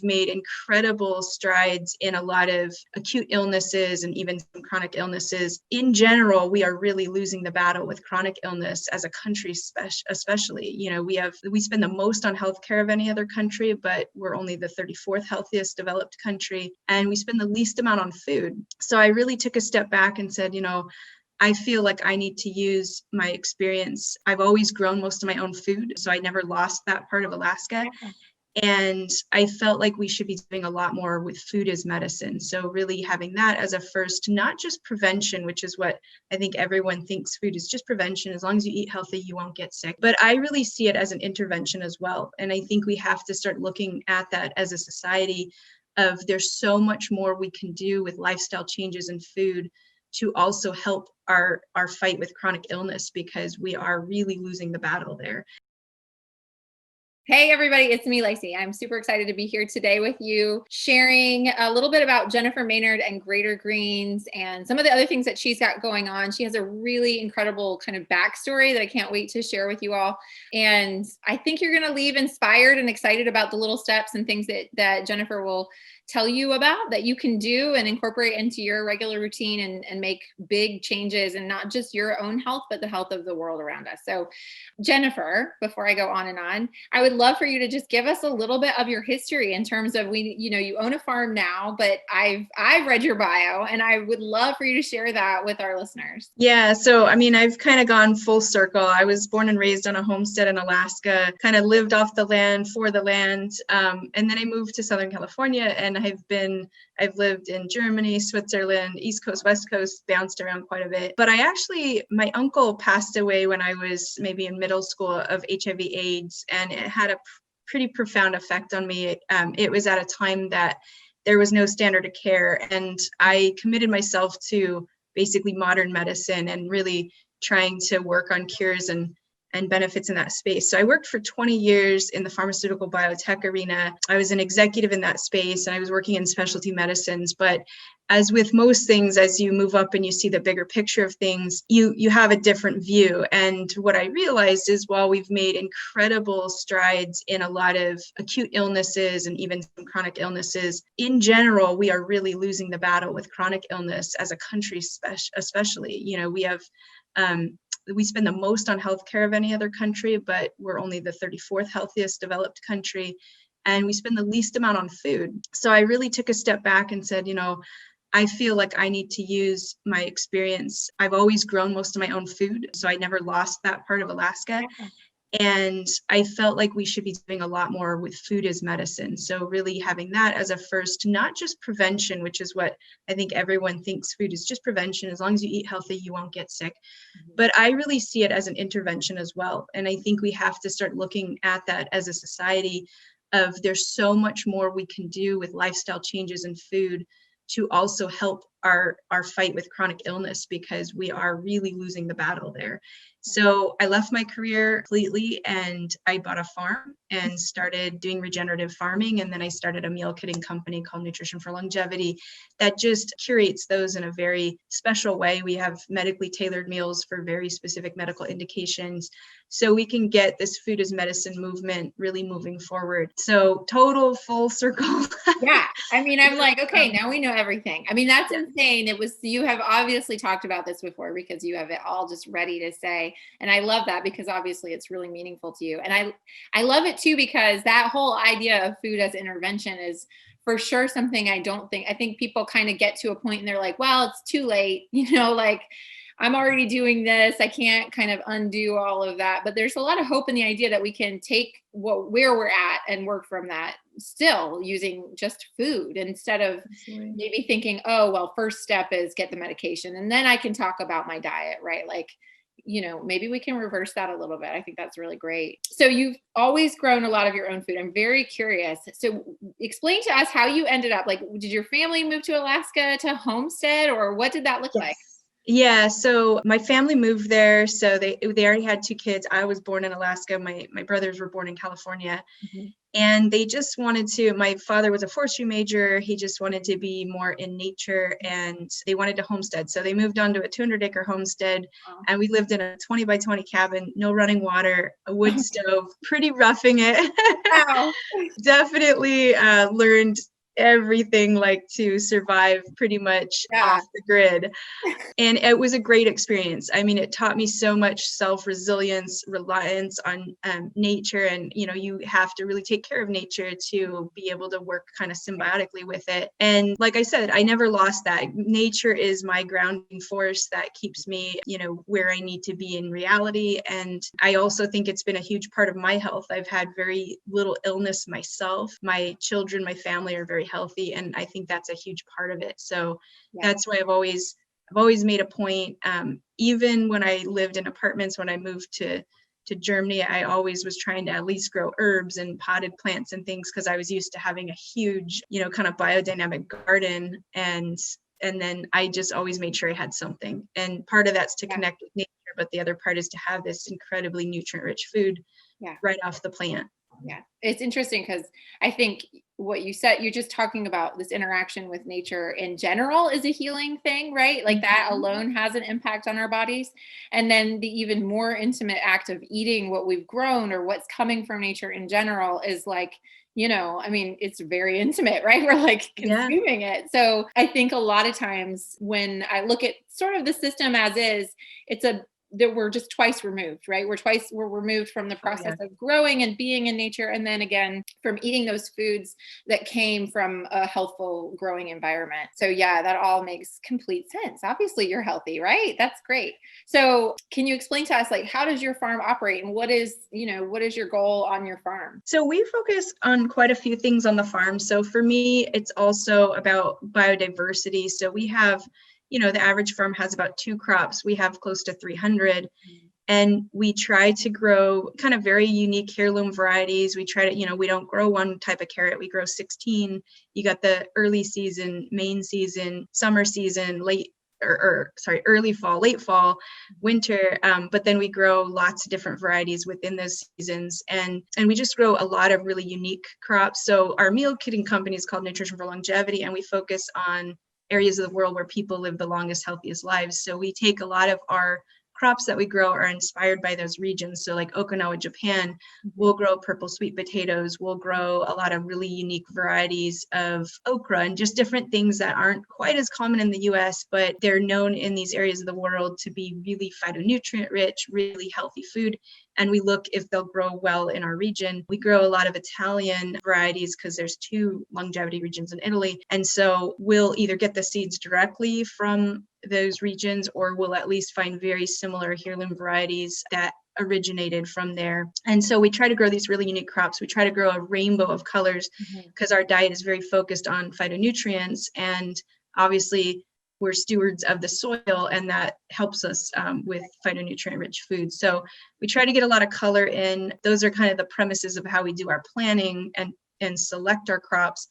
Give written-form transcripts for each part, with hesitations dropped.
made incredible strides in a lot of acute illnesses and even some chronic illnesses. In general, we are really losing the battle with chronic illness as a country, especially. We spend the most on healthcare of any other country, but we're only the 34th healthiest developed country, and we spend the least amount on food. So I really took a step back and said, I feel like I need to use my experience. I've always grown most of my own food, so I never lost that part of Alaska. And I felt like we should be doing a lot more with food as medicine. So really having that as a first, not just prevention, which is what I think everyone thinks food is just prevention. As long as you eat healthy, you won't get sick. But I really see it as an intervention as well. And I think we have to start looking at that as a society of there's so much more we can do with lifestyle changes in food to also help our fight with chronic illness, because we are really losing the battle there. Hey everybody, it's me, Lacey. I'm super excited to be here today with you, sharing a little bit about Jennifer Maynard and Greater Greens and some of the other things that she's got going on. She has a really incredible kind of backstory that I can't wait to share with you all. And I think you're going to leave inspired and excited about the little steps and things that Jennifer will tell you about that you can do and incorporate into your regular routine and make big changes in not just your own health, but the health of the world around us. So Jennifer, before I go on and on, I would love for you to just give us a little bit of your history in terms of you own a farm now, but I've read your bio and I would love for you to share that with our listeners. Yeah. So, I've kind of gone full circle. I was born and raised on a homestead in Alaska, kind of lived off the land, for the land. And then I moved to Southern California, and I've lived in Germany, Switzerland, East Coast, West Coast, bounced around quite a bit. But my uncle passed away when I was maybe in middle school of HIV/AIDS, and it had a pretty profound effect on me. It was at a time that there was no standard of care, and I committed myself to basically modern medicine and really trying to work on cures and benefits in that space. So I worked for 20 years in the pharmaceutical biotech arena. I was an executive in that space, and I was working in specialty medicines. But as with most things, as you move up and you see the bigger picture of things, you have a different view. And what I realized is, while we've made incredible strides in a lot of acute illnesses and even some chronic illnesses, in general, we are really losing the battle with chronic illness as a country, especially. We spend the most on healthcare of any other country, but we're only the 34th healthiest developed country, and we spend the least amount on food. So I really took a step back and said, I feel like I need to use my experience. I've always grown most of my own food, so I never lost that part of Alaska. And I felt like we should be doing a lot more with food as medicine. So really having that as a first, not just prevention, which is what I think everyone thinks food is just prevention. As long as you eat healthy, you won't get sick. But I really see it as an intervention as well. And I think we have to start looking at that as a society of there's so much more we can do with lifestyle changes in food to also help our fight with chronic illness, because we are really losing the battle there. So I left my career completely, and I bought a farm and started doing regenerative farming. And then I started a meal kitting company called Nutrition for Longevity that just curates those in a very special way. We have medically tailored meals for very specific medical indications, so we can get this food as medicine movement really moving forward. So total full circle. Yeah. I'm like, okay, now we know everything. That's insane. You have obviously talked about this before, because you have it all just ready to say. And I love that, because obviously it's really meaningful to you. And I love it too, because that whole idea of food as intervention is for sure something I think people kind of get to a point and they're like, well, it's too late, like I'm already doing this. I can't kind of undo all of that. But there's a lot of hope in the idea that we can take where we're at and work from that, still using just food, instead of maybe thinking, oh, well, first step is get the medication and then I can talk about my diet, right? Like, maybe we can reverse that a little bit. I think that's really great. So you've always grown a lot of your own food. I'm very curious. So explain to us how you ended up, like, did your family move to Alaska to homestead, or what did that look like? Yeah, so my family moved there. So they already had 2 kids. I was born in Alaska. My brothers were born in California. Mhm. And they just wanted to, my father was a forestry major. He just wanted to be more in nature and they wanted to homestead. So they moved on to a 200-acre homestead Wow. and we lived in a 20 by 20 cabin, no running water, a wood stove, pretty roughing it. Wow. Definitely learned everything like to survive pretty much Yeah. off the grid. And it was a great experience. I mean, it taught me so much self-resilience, reliance on nature. And, you have to really take care of nature to be able to work kind of symbiotically with it. And like I said, I never lost that. Nature is my grounding force that keeps me, where I need to be in reality. And I also think it's been a huge part of my health. I've had very little illness myself. My children, my family are very healthy. And I think that's a huge part of it. So Yeah. that's why I've always made a point, even when I lived in apartments, when I moved to Germany, I always was trying to at least grow herbs and potted plants and things because I was used to having a huge, kind of biodynamic garden. And then I just always made sure I had something. And part of that's to Yeah. connect with nature, but the other part is to have this incredibly nutrient-rich food Yeah. right off the plant. Yeah. It's interesting because I think what you said, you're just talking about this interaction with nature in general is a healing thing, right? Like that alone has an impact on our bodies. And then the even more intimate act of eating what we've grown or what's coming from nature in general is like, I mean, it's very intimate, right? We're like Yeah. consuming it. So I think a lot of times when I look at sort of the system as is, that we're just twice removed, right? We're removed from the process of growing and being in nature. And then again, from eating those foods that came from a healthful growing environment. So yeah, that all makes complete sense. Obviously you're healthy, right? That's great. So can you explain to us, like, how does your farm operate and what is your goal on your farm? So we focus on quite a few things on the farm. So for me, it's also about biodiversity. So we have, the average farm has about 2 crops. We have close to 300. And we try to grow kind of very unique heirloom varieties. We try to, we don't grow one type of carrot. We grow 16. You got the early season, main season, summer season, early fall, late fall, winter. But then we grow lots of different varieties within those seasons. And we just grow a lot of really unique crops. So our meal kitting company is called Nutrition for Longevity, and we focus on areas of the world where people live the longest, healthiest lives. So we take a lot of our crops that we grow are inspired by those regions. So like Okinawa, Japan, we'll grow purple sweet potatoes. We'll grow a lot of really unique varieties of okra and just different things that aren't quite as common in the US, but they're known in these areas of the world to be really phytonutrient rich, really healthy food. And we look if they'll grow well in our region. We grow a lot of Italian varieties because there's 2 longevity regions in Italy. And so we'll either get the seeds directly from those regions, or we'll at least find very similar heirloom varieties that originated from there. And so we try to grow these really unique crops. We try to grow a rainbow of colors because our diet is very focused on phytonutrients. And obviously, we're stewards of the soil, and that helps us with phytonutrient rich food. So we try to get a lot of color in. Those are kind of the premises of how we do our planning and select our crops.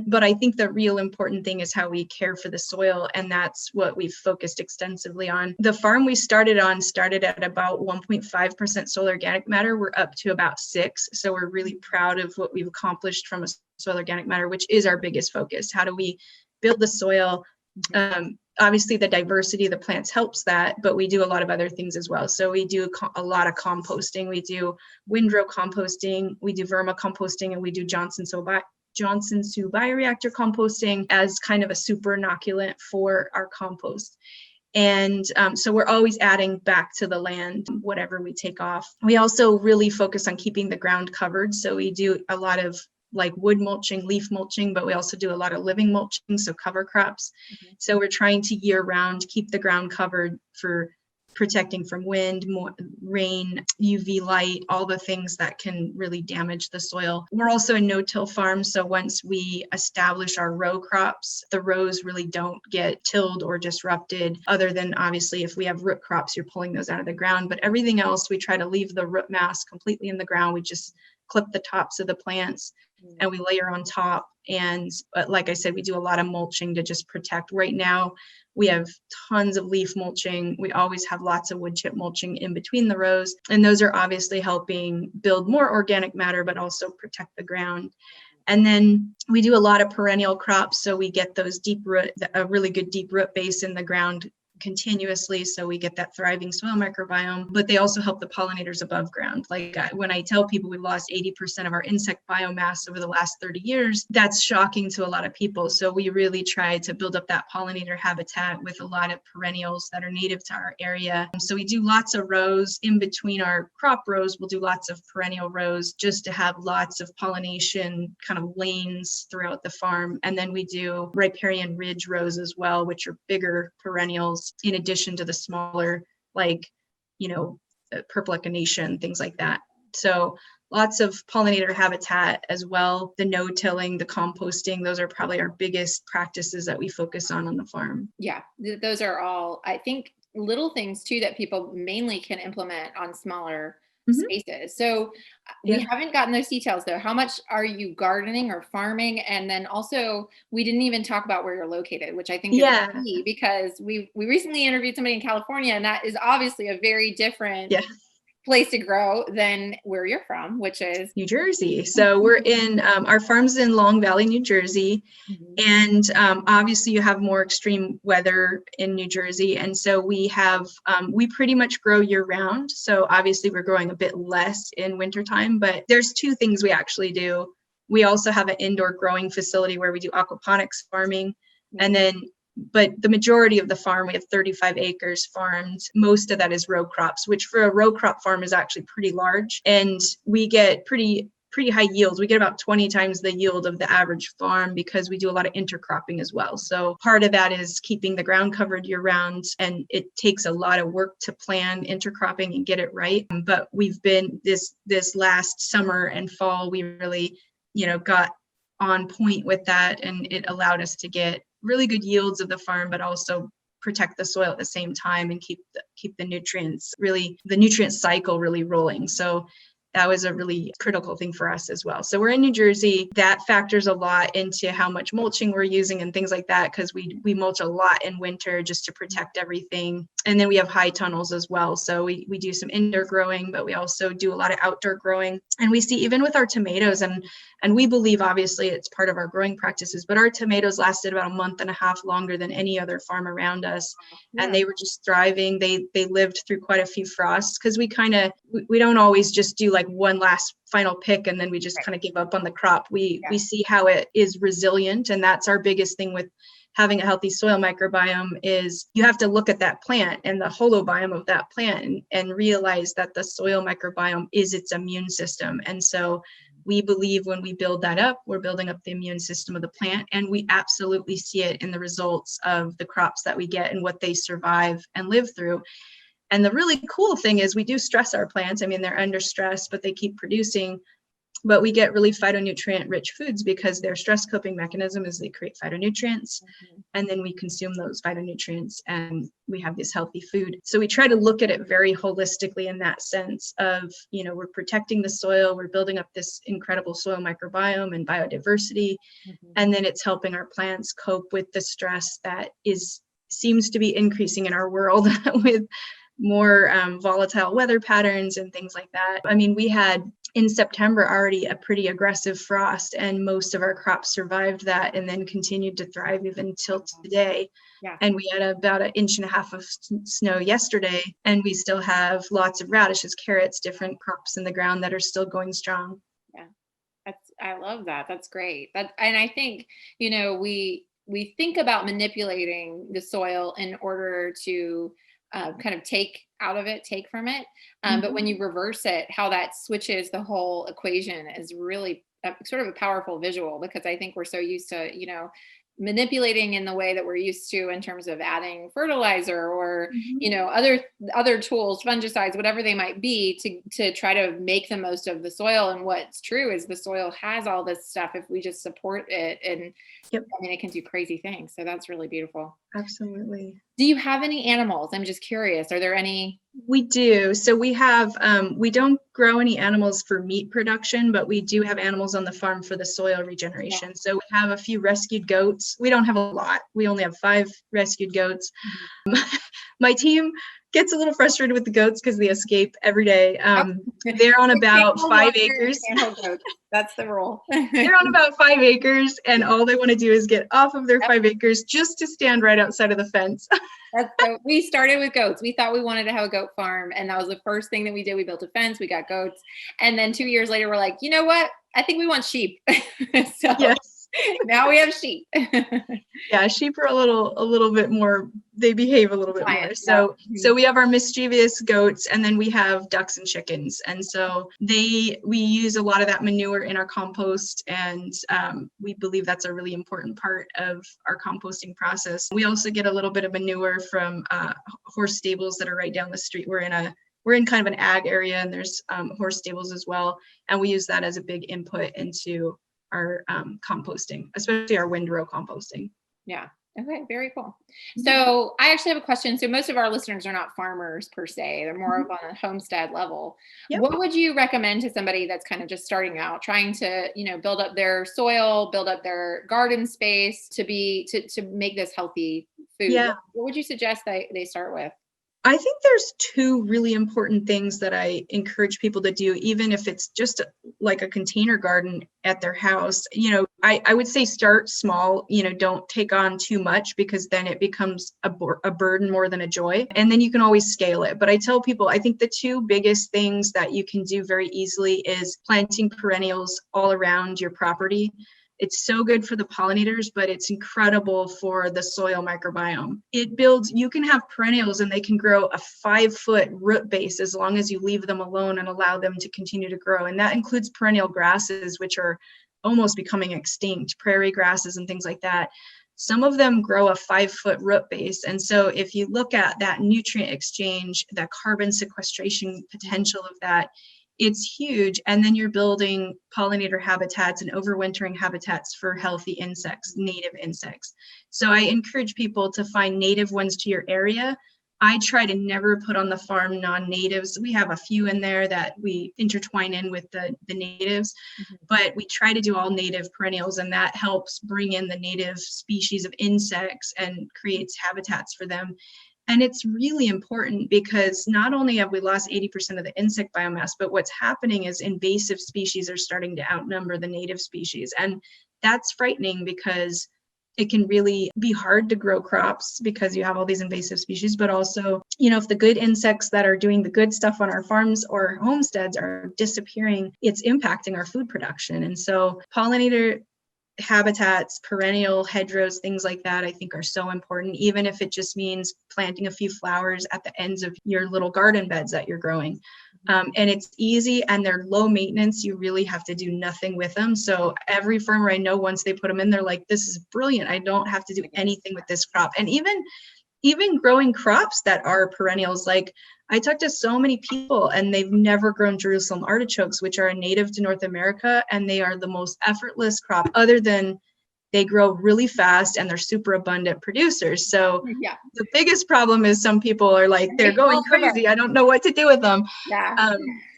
But I think the real important thing is how we care for the soil, and that's what we've focused extensively on. The farm we started at about 1.5% soil organic matter. We're up to about 6. So we're really proud of what we've accomplished from a soil organic matter, which is our biggest focus. How do we build the soil? Obviously the diversity of the plants helps that, but we do a lot of other things as well. So we do a lot of composting. We do windrow composting, we do vermicomposting, and we do Johnson Sioux bioreactor composting as kind of a super inoculant for our compost. And so we're always adding back to the land whatever we take off. We also really focus on keeping the ground covered. So we do a lot of like wood mulching, leaf mulching, but we also do a lot of living mulching, so cover crops. So we're trying to year round keep the ground covered for protecting from wind, rain, UV light, all the things that can really damage the soil. We're also a no-till farm, so once we establish our row crops, the rows really don't get tilled or disrupted, other than obviously if we have root crops, you're pulling those out of the ground. But everything else, we try to leave the root mass completely in the ground. We just clip the tops of the plants and we layer on top. And like I said, we do a lot of mulching to just protect. Right now, we have tons of leaf mulching. We always have lots of wood chip mulching in between the rows. And those are obviously helping build more organic matter, but also protect the ground. And then we do a lot of perennial crops. So we get those deep root, a really good deep root base in the ground continuously, so we get that thriving soil microbiome, but they also help the pollinators above ground. Like when I tell people we lost 80% of our insect biomass over the last 30 years, that's shocking to a lot of people. So we really try to build up that pollinator habitat with a lot of perennials that are native to our area. So we do lots of rows in between our crop rows. We'll do lots of perennial rows just to have lots of pollination kind of lanes throughout the farm. And then we do riparian ridge rows as well, which are bigger perennials in addition to the smaller, like, purple echinacea, things like that. So lots of pollinator habitat as well. The no-tilling, the composting, those are probably our biggest practices that we focus on the farm. Yeah, those are all, I think, little things too that people mainly can implement on smaller spaces. So we haven't gotten those details though. How much are you gardening or farming? And then also, we didn't even talk about where you're located, which I think is key, because we recently interviewed somebody in California, and that is obviously a very different place to grow than where you're from, which is New Jersey. So we're in our farm's in Long Valley, New Jersey. And obviously you have more extreme weather in New Jersey. And so we have, we pretty much grow year round. So obviously we're growing a bit less in wintertime, but there's two things we actually do. We also have an indoor growing facility where we do aquaponics farming. And then but the majority of the farm, we have 35 acres farmed. Most of that is row crops, which for a row crop farm is actually pretty large. And we get pretty high yields. We get about 20 times the yield of the average farm because we do a lot of intercropping as well. So part of that is keeping the ground covered year round. And it takes a lot of work to plan intercropping and get it right. But we've been this last summer and fall, we really, got on point with that. And it allowed us to get really good yields of the farm, but also protect the soil at the same time and keep the nutrients the nutrient cycle really rolling. So that was a really critical thing for us as well. So we're in New Jersey. That factors a lot into how much mulching we're using and things like that, because we mulch a lot in winter just to protect everything. And then we have high tunnels as well. So we do some indoor growing, but we also do a lot of outdoor growing. And we see even with our tomatoes, and we believe obviously it's part of our growing practices, but our tomatoes lasted about a month and a half longer than any other farm around us. And they were just thriving. They lived through quite a few frosts, because we don't always just do like one last final pick and then we just kind of give up on the crop. We see how it is resilient. And that's our biggest thing with having a healthy soil microbiome, is you have to look at that plant and the holobiome of that plant and realize that the soil microbiome is its immune system. And so we believe when we build that up, we're building up the immune system of the plant. And we absolutely see it in the results of the crops that we get and what they survive and live through. And the really cool thing is we do stress our plants. I mean, they're under stress, but they keep producing. But we get really phytonutrient-rich foods because their stress coping mechanism is they create phytonutrients, and then we consume those phytonutrients and we have this healthy food. So we try to look at it very holistically in that sense of, we're protecting the soil, we're building up this incredible soil microbiome and biodiversity, and then it's helping our plants cope with the stress that seems to be increasing in our world with more volatile weather patterns and things like that. I mean, we had in September already a pretty aggressive frost, and most of our crops survived that and then continued to thrive even till today. And we had about 1.5 inches of snow yesterday, and we still have lots of radishes, carrots, different crops in the ground that are still going strong. I love that. That's great. And I think, we think about manipulating the soil in order to kind of take from it. But when you reverse it, how that switches the whole equation is really sort of a powerful visual, because I think we're so used to, manipulating in the way that we're used to in terms of adding fertilizer or, other tools, fungicides, whatever they might be, to try to make the most of the soil. And what's true is the soil has all this stuff if we just support it. And I mean, it can do crazy things. So that's really beautiful. Absolutely. Do you have any animals? I'm just curious. Are there any? We do. So we have, we don't grow any animals for meat production, but we do have animals on the farm for the soil regeneration. So we have a few rescued goats. We don't have a lot. We only have 5 rescued goats. My team gets a little frustrated with the goats because they escape every day. They're on about 5 acres. That's the rule. They're on about 5 acres, and all they want to do is get off of their 5 acres just to stand right outside of the fence. So we started with goats. We thought we wanted to have a goat farm, and that was the first thing that we did. We built a fence, we got goats, and then 2 years later, we're like, you know what? I think we want sheep. So Yes. now we have sheep. Yeah, sheep are a little bit more, they behave a little bit more. So we have our mischievous goats, and then we have ducks and chickens. And so we use a lot of that manure in our compost, and we believe that's a really important part of our composting process. We also get a little bit of manure from horse stables that are right down the street. We're in kind of an ag area, and there's horse stables as well. And we use that as a big input into our composting, especially our windrow composting. Yeah. Okay. Very cool. So I actually have a question. So most of our listeners are not farmers per se. They're more of on a homestead level. Yep. What would you recommend to somebody that's kind of just starting out, trying to, build up their soil, build up their garden space to make this healthy food? Yeah. What would you suggest they start with? I think there's 2 really important things that I encourage people to do, even if it's just like a container garden at their house. I would say start small, don't take on too much, because then it becomes a burden more than a joy. And then you can always scale it. But I tell people, I think the 2 biggest things that you can do very easily is planting perennials all around your property. It's so good for the pollinators, but it's incredible for the soil microbiome. You can have perennials and they can grow a 5-foot root base as long as you leave them alone and allow them to continue to grow. And that includes perennial grasses, which are almost becoming extinct, prairie grasses and things like that. Some of them grow a 5-foot root base. And so if you look at that nutrient exchange, that carbon sequestration potential of that, it's huge. And then you're building pollinator habitats and overwintering habitats for healthy insects, native insects. So I encourage people to find native ones to your area. I try to never put on the farm non-natives. We have a few in there that we intertwine in with the natives, but we try to do all native perennials, and that helps bring in the native species of insects and creates habitats for them. And it's really important because not only have we lost 80% of the insect biomass, but what's happening is invasive species are starting to outnumber the native species. And that's frightening because it can really be hard to grow crops because you have all these invasive species, but also, if the good insects that are doing the good stuff on our farms or homesteads are disappearing, it's impacting our food production. And so pollinator habitats, perennial hedgerows, things like that, I think are so important, even if it just means planting a few flowers at the ends of your little garden beds that you're growing. And it's easy and they're low maintenance. You really have to do nothing with them. So every farmer I know, once they put them in, they're like, this is brilliant. I don't have to do anything with this crop. And even growing crops that are perennials, like I talk to so many people and they've never grown Jerusalem artichokes, which are a native to North America, and they are the most effortless crop, other than they grow really fast and they're super abundant producers. So the biggest problem is some people are like, they're going crazy. I don't know what to do with them.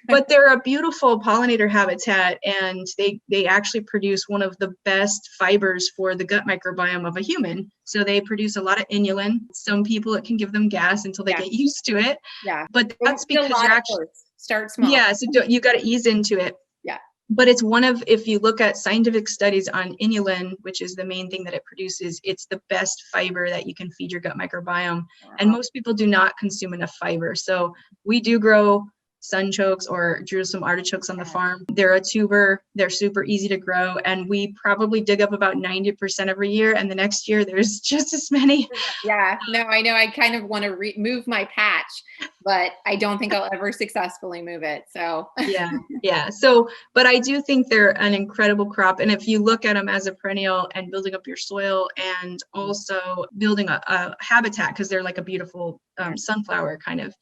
But they're a beautiful pollinator habitat, and they actually produce one of the best fibers for the gut microbiome of a human. So they produce a lot of inulin. Some people, it can give them gas until they get used to it. But that's because you're actually start small. So you got to ease into it. But it's if you look at scientific studies on inulin, which is the main thing that it produces, it's the best fiber that you can feed your gut microbiome. And most people do not consume enough fiber. So we do grow sunchokes or Jerusalem artichokes on the farm. They're a tuber, they're super easy to grow, and we probably dig up about 90% every year, and the next year there's just as many. No, I know I kind of want to move my patch, but I don't think I'll ever successfully move it. So So, but I do think they're an incredible crop. And if you look at them as a perennial and building up your soil and also building a habitat, because they're like a beautiful sunflower kind of,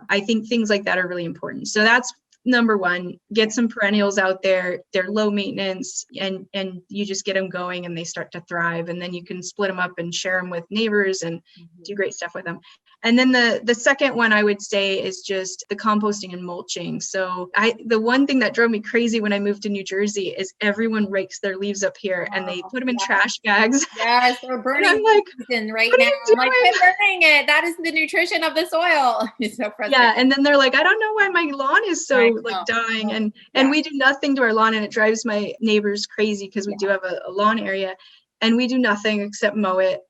I think things like that are really important. So that's number one, get some perennials out there. They're low maintenance, and you just get them going and they start to thrive. And then you can split them up and share them with neighbors and do great stuff with them. And then the second one I would say is just the composting and mulching. So the one thing that drove me crazy when I moved to New Jersey is everyone rakes their leaves up here and they put them in trash bags. Yes, we're burning I'm like, right now. I'm like, quit burning it. That is the nutrition of the soil. It's so frustrating. Yeah, and then they're like, I don't know why my lawn is so like dying, and we do nothing to our lawn, and it drives my neighbors crazy because we do have a lawn area, and we do nothing except mow it.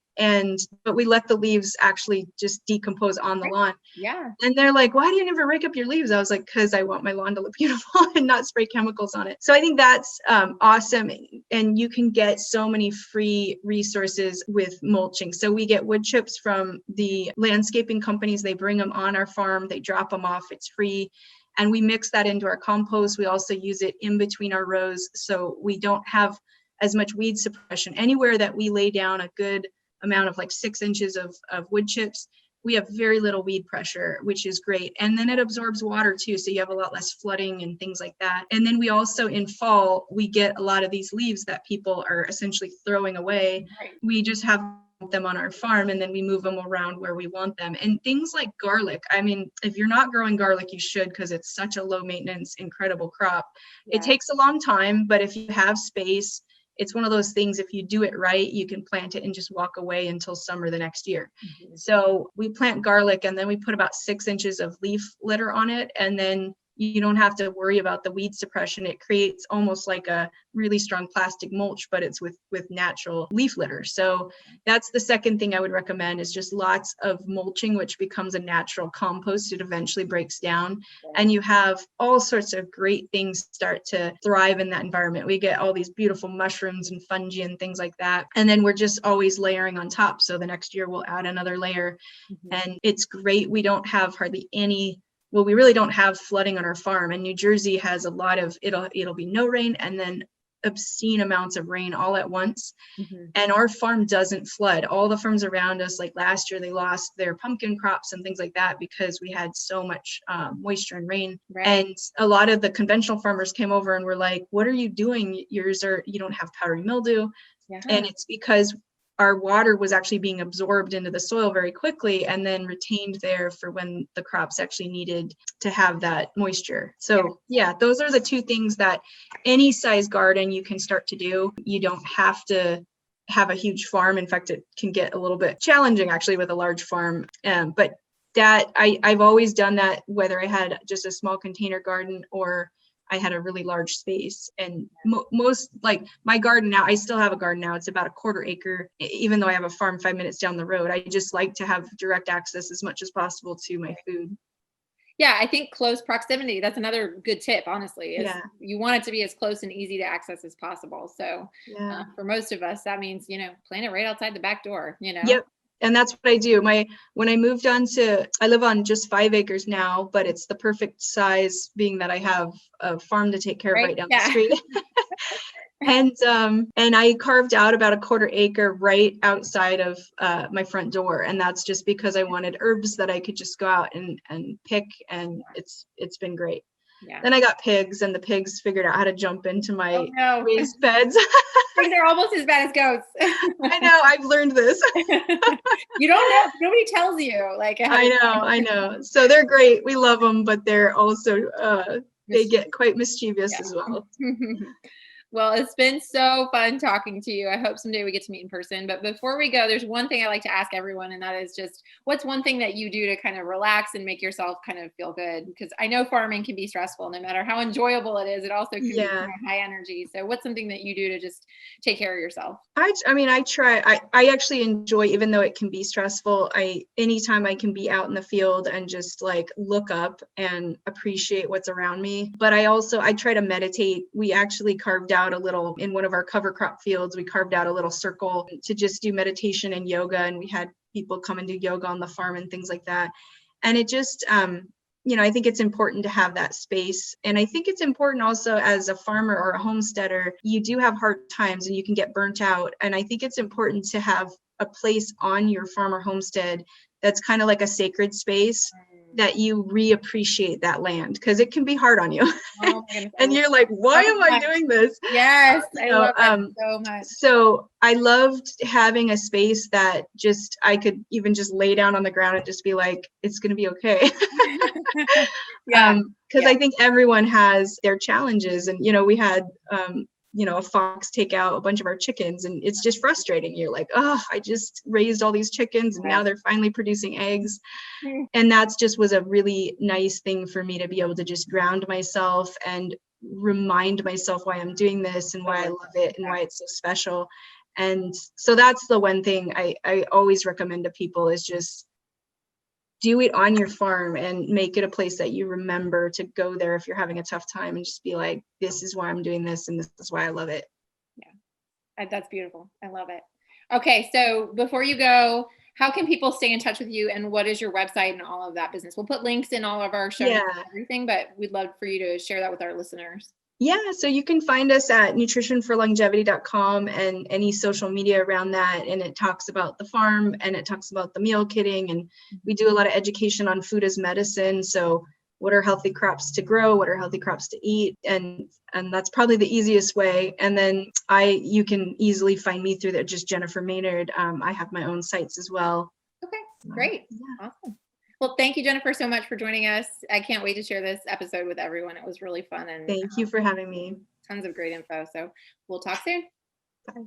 But we let the leaves actually just decompose on the lawn. Yeah. And they're like, why do you never rake up your leaves? I was like, because I want my lawn to look beautiful and not spray chemicals on it. So I think that's awesome. And you can get so many free resources with mulching. So we get wood chips from the landscaping companies. They bring them on our farm. They drop them off. It's free. And we mix that into our compost. We also use it in between our rows. So we don't have as much weed suppression. Anywhere that we lay down a good amount of like 6 inches of wood chips, we have very little weed pressure, which is great. And then it absorbs water too, so you have a lot less flooding and things like that. And then we also, in fall, we get a lot of these leaves that people are essentially throwing away. We just have them on our farm, and then we move them around where we want them. And things like garlic, I mean, if you're not growing garlic, you should, because it's such a low maintenance, incredible crop. It takes a long time, but if you have space, it's one of those things, if you do it right, you can plant it and just walk away until summer the next year. So we plant garlic, and then we put about 6 inches of leaf litter on it, and then you don't have to worry about the weed suppression. It creates almost like a really strong plastic mulch, but it's with natural leaf litter. So that's the second thing I would recommend, is just lots of mulching, which becomes a natural compost. It eventually breaks down, and you have all sorts of great things start to thrive in that environment. We get all these beautiful mushrooms and fungi and things like that. And then we're just always layering on top. So the next year we'll add another layer, and it's great. We don't have hardly any, well, we really don't have flooding on our farm, and New Jersey has a lot of, it'll be no rain and then obscene amounts of rain all at once. And our farm doesn't flood. All the farms around us, like last year, they lost their pumpkin crops and things like that because we had so much moisture and rain. And a lot of the conventional farmers came over and were like, what are you doing? You don't have powdery mildew. And it's because our water was actually being absorbed into the soil very quickly and then retained there for when the crops actually needed to have that moisture. So yeah, those are the two things that any size garden you can start to do. You don't have to have a huge farm. In fact, it can get a little bit challenging actually with a large farm. But that I've always done that, whether I had just a small container garden or I had a really large space. And most, like my garden now, I still have a garden now. It's about a 1/4 acre, even though I have a farm 5 minutes down the road. I just like to have direct access as much as possible to my food. Yeah, I think close proximity, that's another good tip, honestly, is you want it to be as close and easy to access as possible. So for most of us, that means, plant it right outside the back door, Yep. And that's what I do. When I moved on I live on just 5 acres now, but it's the perfect size, being that I have a farm to take care of right down the street. And I carved out about a 1/4 acre right outside of my front door. And that's just because I wanted herbs that I could just go out and pick. And it's been great. Then I got pigs, and the pigs figured out how to jump into my raised beds. Pigs are almost as bad as goats. I know. I've learned this. You don't know. Nobody tells you. Like I know. So they're great. We love them, but they're also they get quite mischievous as well. Well, it's been so fun talking to you. I hope someday we get to meet in person. But before we go, there's one thing I like to ask everyone, and that is just, what's one thing that you do to kind of relax and make yourself kind of feel good? Because I know farming can be stressful. No matter how enjoyable it is, it also can be kind of high energy. So what's something that you do to just take care of yourself? I try. I actually enjoy, even though it can be stressful, anytime I can be out in the field and just like look up and appreciate what's around me. But I try to meditate. We actually carved out a little, in one of our cover crop fields, we carved out a little circle to just do meditation and yoga, and we had people come and do yoga on the farm and things like that. And it just I think it's important to have that space. And I think it's important also, as a farmer or a homesteader, you do have hard times and you can get burnt out. And I think it's important to have a place on your farm or homestead that's kind of like a sacred space that you reappreciate that land, because it can be hard on you. Oh my goodness. And you're like, why am I doing this? Yes, I So, love that so much. So I loved having a space that just, I could even just lay down on the ground and just be like, it's going to be okay. Yeah. Because I think everyone has their challenges. And, we had, a fox take out a bunch of our chickens, and it's just frustrating. You're like, oh, I just raised all these chickens and now they're finally producing eggs. And that's just was a really nice thing for me to be able to just ground myself and remind myself why I'm doing this and why I love it and why it's so special. And so that's the one thing I always recommend to people is just do it on your farm and make it a place that you remember to go there if you're having a tough time, and just be like, this is why I'm doing this and this is why I love it. Yeah, that's beautiful. I love it. Okay, so before you go, how can people stay in touch with you, and what is your website and all of that business? We'll put links in all of our show notes and everything, but we'd love for you to share that with our listeners. Yeah, so you can find us at nutritionforlongevity.com and any social media around that. And it talks about the farm and it talks about the meal kitting. And we do a lot of education on food as medicine. So what are healthy crops to grow? What are healthy crops to eat? And that's probably the easiest way. And then you can easily find me through that, just Jennifer Maynard. I have my own sites as well. Okay, great. Awesome. Well, thank you, Jennifer, so much for joining us. I can't wait to share this episode with everyone. It was really fun. And thank you for having me. Tons of great info. So we'll talk soon. Bye.